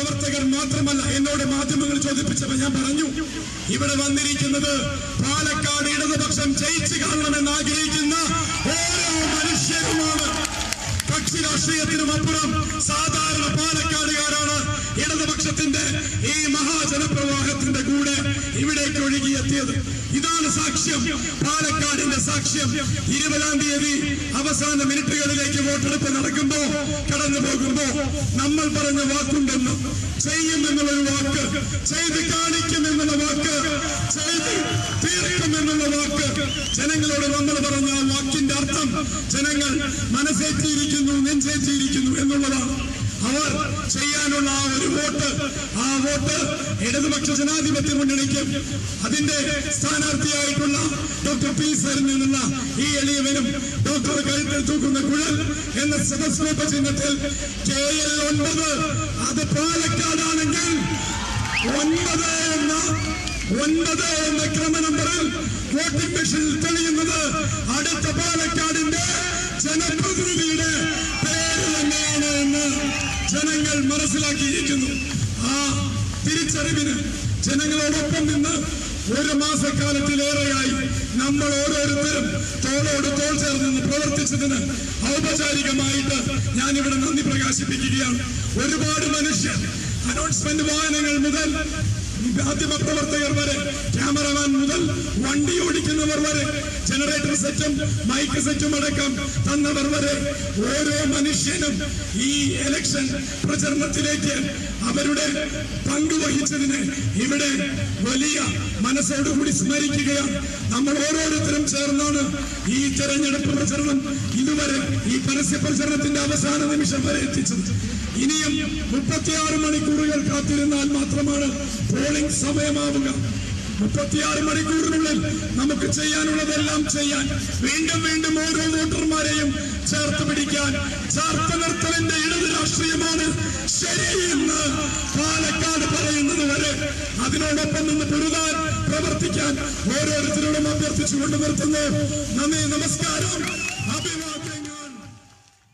പ്രവർത്തകർ മാത്രമല്ല എന്നോട് മാധ്യമങ്ങൾ ചോദിപ്പിച്ചപ്പോൾ ഞാൻ പറഞ്ഞു, ഇവിടെ വന്നിരിക്കുന്നത് പാലക്കാട് ഇടതുപക്ഷം ജയിച്ചു കാണണമെന്ന് ആഗ്രഹിക്കുന്ന ഓരോ മനുഷ്യരുമാണ്. കക്ഷി രാഷ്ട്രീയത്തിനും അപ്പുറം സാധാരണ പാലക്കാടുകാരാണ് ഇടതുപക്ഷത്തിന്റെ ഈ മഹാജനപ്രവാഹത്തിന്റെ കൂടെ ഇവിടേക്ക് ഒഴുകിയെത്തിയത്. ഇതാണ് സാക്ഷ്യം, പാലക്കാടിന്റെ സാക്ഷ്യം. 20-ാം തീയതി അവസാന മിനിറ്റുകളിലേക്ക് വോട്ടെടുപ്പ് നടക്കുമ്പോ കടന്നു പോകുമ്പോ നമ്മൾ പറഞ്ഞ വാക്കുണ്ടെന്ന്, ചെയ്യുമെന്നുള്ളൊരു വാക്ക്, ചെയ്ത് കാണിക്കുമെന്നുള്ള വാക്ക്, ചെയ്ത് തീർക്കുമെന്നുള്ള വാക്ക്, ജനങ്ങളോട് നമ്മൾ പറഞ്ഞ വാക്കിന്റെ അർത്ഥം ജനങ്ങൾ മനസ്സേറ്റിയിരിക്കുന്നു, നെഞ്ചേറ്റിയിരിക്കുന്നു എന്നുള്ളതാണ്. അവർ ചെയ്യാനുള്ള ആ ഒരു വോട്ട്, ആ വോട്ട് ഇടതുപക്ഷ ജനാധിപത്യ മുന്നണിക്ക് അതിന്റെ സ്ഥാനാർത്ഥിയായിട്ടുള്ള ഡോക്ടർ പി സാറിൽ നിന്നുള്ള ഈ എളിയവനും ഡോക്ടർ കഴുത്തിൽ തൂക്കുന്ന കുഴൽ എന്ന സദസ്വരൂപ ചിഹ്നത്തിൽ KL 9 അത് പാലക്കാടാണെങ്കിൽ 9 എന്ന ക്രമ നമ്പറിൽ വോട്ടിംഗ് മെഷീനിൽ തെളിയുന്നത് അടുത്ത പാലക്കാടിന്റെ ജനപ്രതിനിധിയുടെ പേര് തന്നെയാണ് എന്ന് ജനങ്ങൾ മനസ്സിലാക്കിയിരിക്കുന്നു. ആ തിരിച്ചറിവിന് ജനങ്ങളോടൊപ്പം നിന്ന് 1 മാസക്കാലത്തിലേറെയായി നമ്മൾ ഓരോരുത്തരും തോളോട് തോൾ ചേർന്ന് പ്രവർത്തിച്ചതിന് ഔപചാരികമായിട്ട് ഞാനിവിടെ നന്ദി പ്രകാശിപ്പിക്കുകയാണ്. ഒരുപാട് മനുഷ്യർ അനൗൺസ്മെന്റ് വാഹനങ്ങൾ മുതൽ മാധ്യമ പ്രവർത്തകർ വരെ, ക്യാമറമാൻ മുതൽ വണ്ടി ഓടിക്കുന്നവർ വരെ, ജനറേറ്റർ സെറ്റും മൈക്ക് സെറ്റും അടക്കം തന്നവർ വരെ ഓരോ മനുഷ്യനും ഈ ഇലക്ഷൻ പ്രചരണത്തിലേക്ക് അവരുടെ പങ്കുവഹിച്ചതിന് ഇവിടെ വലിയ മനസ്സോടുകൂടി സ്മരിക്കുകയാണ്. നമ്മൾ ഓരോരുത്തരും ചേർന്നാണ് ഈ തെരഞ്ഞെടുപ്പ് പ്രചരണം ഇതുവരെ ഈ പരസ്യ പ്രചരണത്തിന്റെ അവസാന നിമിഷം വരെ എത്തിച്ചത്. ഇനിയും 36 മണിക്കൂറുകൾ കാത്തിരുന്നാൽ മാത്രമാണ് പോളിംഗ് സമയമാവുക. 36 മണിക്കൂറിനുള്ളിൽ നമുക്ക് ചെയ്യാനുള്ളതെല്ലാം ചെയ്യാൻ, വീണ്ടും വീണ്ടും ഓരോ വോട്ടർമാരെയും ചേർത്ത് പിടിക്കാൻ, ചേർത്ത് നിർത്തലിന്റെ ഇടത് രാഷ്ട്രീയമാണ് ശരിയെന്ന് പാലക്കാട് പറയുന്നത് വരെ അതിനോടൊപ്പം നിന്ന് പൊരുതാൻ, പ്രവർത്തിക്കാൻ ഓരോരുത്തരോടും അഭ്യർത്ഥിച്ചുകൊണ്ട് നിർത്തുന്നു. നന്ദി, നമസ്കാരം.